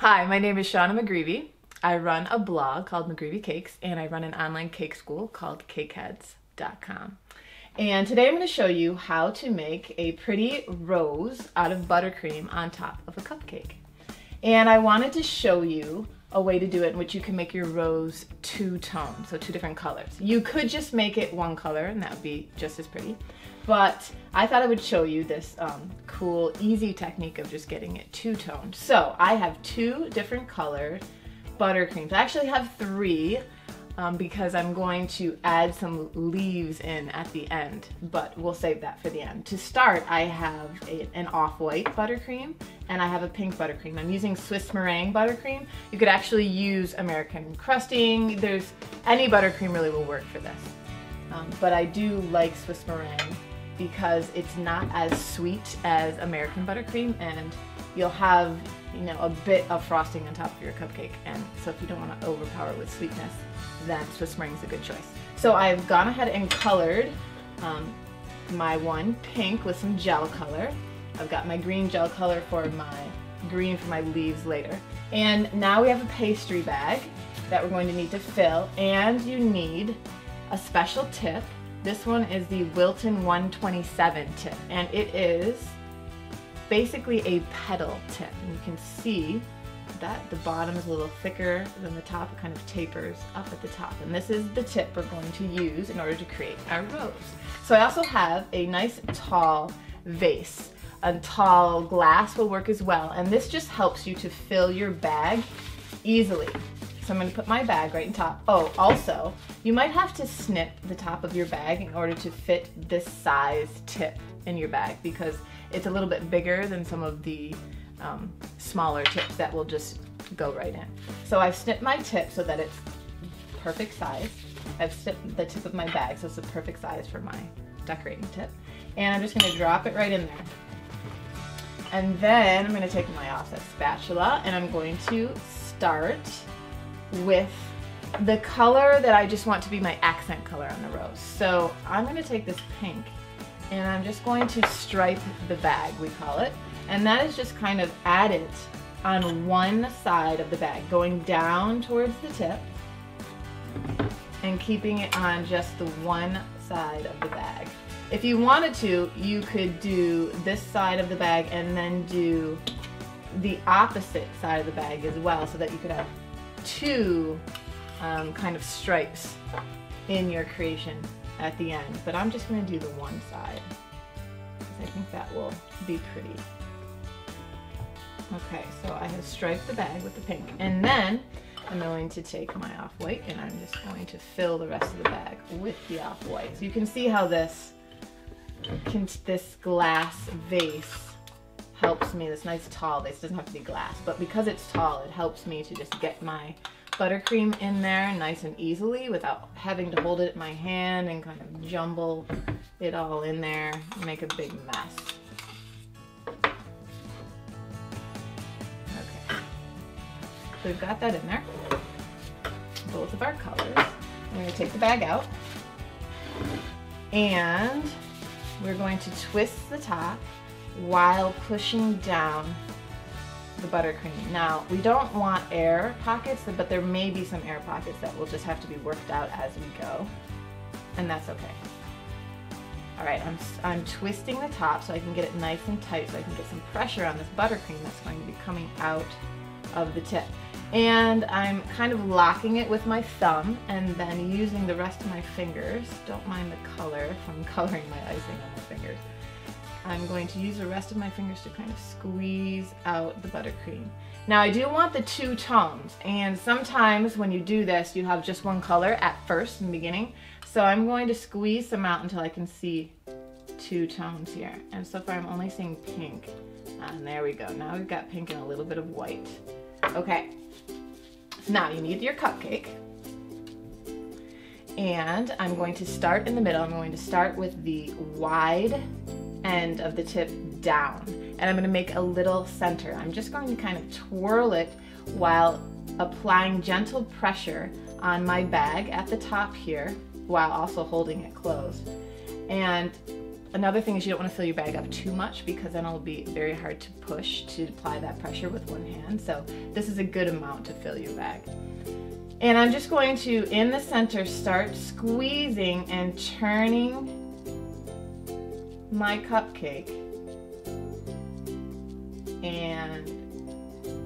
Hi, my name is Shawna McGreevy. I run a blog called McGreevy Cakes, and I run an online cake school called cakeheads.com. And today I'm going to show you how to make a pretty rose out of buttercream on top of a cupcake. And I wanted to show you a way to do it in which you can make your rose two-tone, so two different colors. You could just make it one color and that would be just as pretty, but I thought I would show you this cool, easy technique of just getting it two-toned. So I have two different colored buttercreams. I actually have three because I'm going to add some leaves in at the end, but we'll save that for the end. To start, I have an off-white buttercream and I have a pink buttercream. I'm using Swiss meringue buttercream. You could actually use American crusting. Any buttercream really will work for this. But I do like Swiss meringue because it's not as sweet as American buttercream, and you'll have, a bit of frosting on top of your cupcake. And so if you don't want to overpower it with sweetness, then Swiss meringue is a good choice. So I've gone ahead and colored my one pink with some gel color. I've got my green gel color for my green for my leaves later. And now we have a pastry bag that we're going to need to fill, and you need a special tip. This one is the Wilton 127 tip, and it is basically a petal tip. And you can see that the bottom is a little thicker than the top. It kind of tapers up at the top, and this is the tip we're going to use in order to create our rose. So I also have a nice tall vase. A tall glass will work as well, and this just helps you to fill your bag easily. So I'm going to put my bag right on top. Oh, also, you might have to snip the top of your bag in order to fit this size tip in your bag, because it's a little bit bigger than some of the smaller tips that will just go right in. So I've snipped my tip so that it's perfect size. I've snipped the tip of my bag so it's the perfect size for my decorating tip. And I'm just going to drop it right in there. And then I'm going to take my offset spatula and I'm going to start with the color that I just want to be my accent color on the rose. So I'm going to take this pink and I'm just going to stripe the bag, we call it. And that is just kind of added on one side of the bag, going down towards the tip and keeping it on just the one side of the bag. If you wanted to, you could do this side of the bag and then do the opposite side of the bag as well, so that you could have two kind of stripes in your creation at the end. But I'm just going to do the one side because I think that will be pretty. Okay, so I have striped the bag with the pink, and then I'm going to take my off-white and I'm just going to fill the rest of the bag with the off-white. So you can see how this glass vase helps me, this nice tall vase, doesn't have to be glass, but because it's tall, it helps me to just get my buttercream in there nice and easily without having to hold it in my hand and kind of jumble it all in there and make a big mess. Okay, so we've got that in there, both of our colors. I'm going to take the bag out and we're going to twist the top while pushing down the buttercream. Now, we don't want air pockets, but there may be some air pockets that will just have to be worked out as we go, and that's okay. All right, I'm twisting the top so I can get it nice and tight so I can get some pressure on this buttercream that's going to be coming out of the tip. And I'm kind of locking it with my thumb and then using the rest of my fingers. Don't mind the color if I'm coloring my icing on my fingers. I'm going to use the rest of my fingers to kind of squeeze out the buttercream. Now I do want the two tones, and sometimes when you do this you have just one color at first in the beginning. So I'm going to squeeze them out until I can see two tones here. And so far I'm only seeing pink. And there we go. Now we've got pink and a little bit of white. Okay. Now you need your cupcake, and I'm going to start in the middle. I'm going to start with the wide end of the tip down, and I'm going to make a little center. I'm just going to kind of twirl it while applying gentle pressure on my bag at the top here while also holding it closed. And another thing is you don't want to fill your bag up too much because then it'll be very hard to push to apply that pressure with one hand. So this is a good amount to fill your bag. And I'm just going to, in the center, start squeezing and turning my cupcake and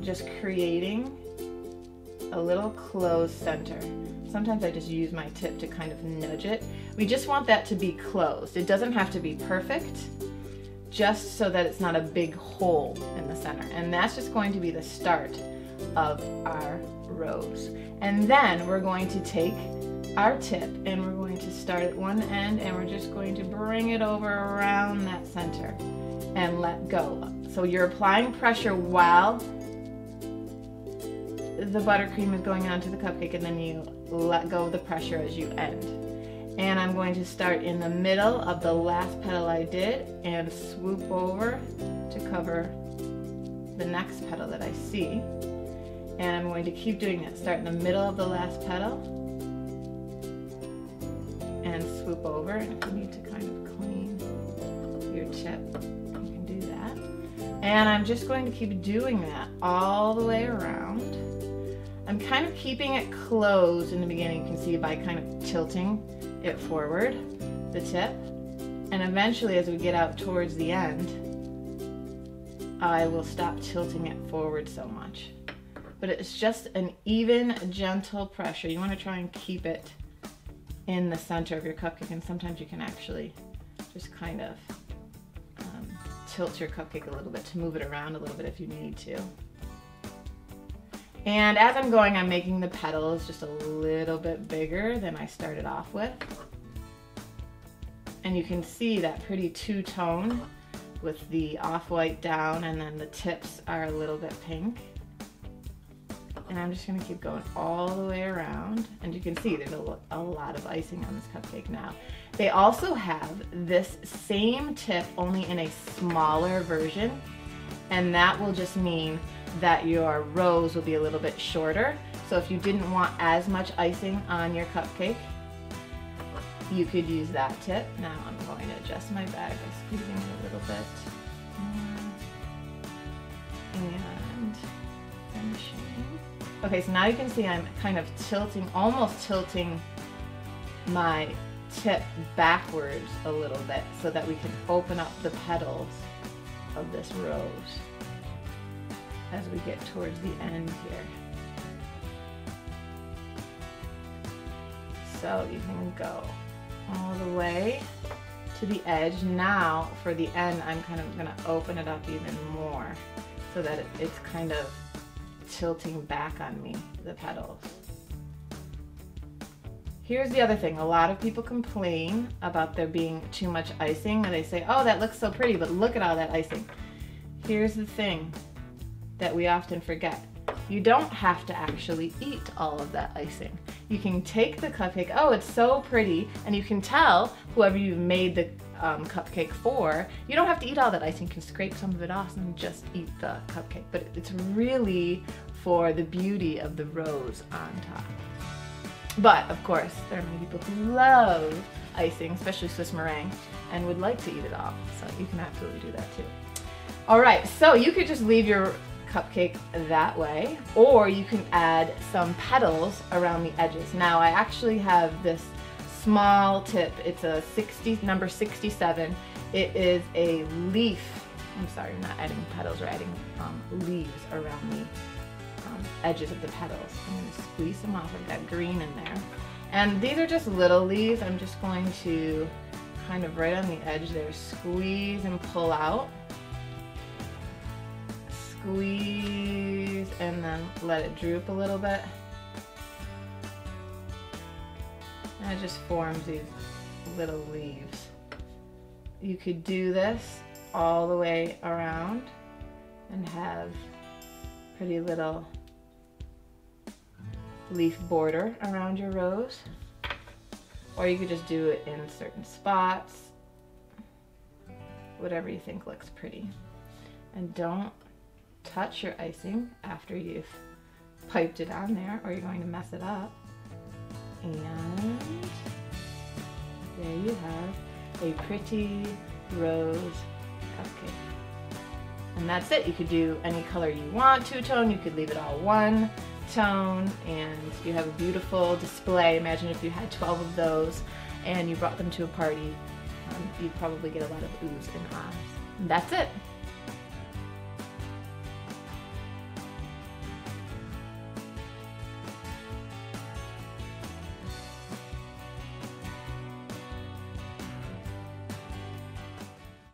just creating a little closed center. Sometimes I just use my tip to kind of nudge it. We just want that to be closed. It doesn't have to be perfect, just so that it's not a big hole in the center. And that's just going to be the start of our rose. And then we're going to take our tip and we're going to start at one end and we're just going to bring it over around that center and let go. So you're applying pressure while the buttercream is going onto the cupcake, and then you let go of the pressure as you end. And I'm going to start in the middle of the last petal I did and swoop over to cover the next petal that I see. And I'm going to keep doing that. Start in the middle of the last petal and swoop over. And if you need to kind of clean your tip, you can do that. And I'm just going to keep doing that all the way around. I'm kind of keeping it closed in the beginning. You can see by kind of tilting it forward, the tip. And eventually, as we get out towards the end, I will stop tilting it forward so much. But it's just an even, gentle pressure. You want to try and keep it in the center of your cupcake, and sometimes you can actually just kind of tilt your cupcake a little bit to move it around a little bit if you need to. And as I'm going, I'm making the petals just a little bit bigger than I started off with. And you can see that pretty two-tone with the off-white down, and then the tips are a little bit pink. And I'm just going to keep going all the way around. And you can see there's a lot of icing on this cupcake now. They also have this same tip, only in a smaller version. And that will just mean that your rose will be a little bit shorter. So if you didn't want as much icing on your cupcake, you could use that tip. Now I'm going to adjust my bag by squeezing it a little bit. And finishing. Okay, so now you can see I'm kind of tilting, almost tilting my tip backwards a little bit so that we can open up the petals of this rose as we get towards the end here. So you can go all the way to the edge. Now for the end, I'm kind of going to open it up even more so that it's kind of tilting back on me, the petals. Here's the other thing. A lot of people complain about there being too much icing, and they say, oh, that looks so pretty, but look at all that icing. Here's the thing that we often forget. You don't have to actually eat all of that icing. You can take the cupcake, oh, it's so pretty, and you can tell whoever you've made the cupcake for, you don't have to eat all that icing. You can scrape some of it off and just eat the cupcake. But it's really for the beauty of the rose on top. But of course, there are many people who love icing, especially Swiss meringue, and would like to eat it all. So you can absolutely do that too. All right, so you could just leave your cupcake that way, or you can add some petals around the edges. Now I actually have this small tip. It's a number 67. It is a leaf. I'm sorry, I'm not adding petals, we're adding leaves around the edges of the petals. I'm going to squeeze them off. I've got green in there. And these are just little leaves. I'm just going to kind of right on the edge there, squeeze and pull out. Squeeze and then let it droop a little bit. And it just forms these little leaves. You could do this all the way around and have pretty little leaf border around your rose. Or you could just do it in certain spots, whatever you think looks pretty. And don't touch your icing after you've piped it on there, or you're going to mess it up. And there you have a pretty rose cupcake. And that's it. You could do any color you want, two-tone. You could leave it all one tone, and you have a beautiful display. Imagine if you had 12 of those and you brought them to a party. You'd probably get a lot of oohs and ahs. And that's it.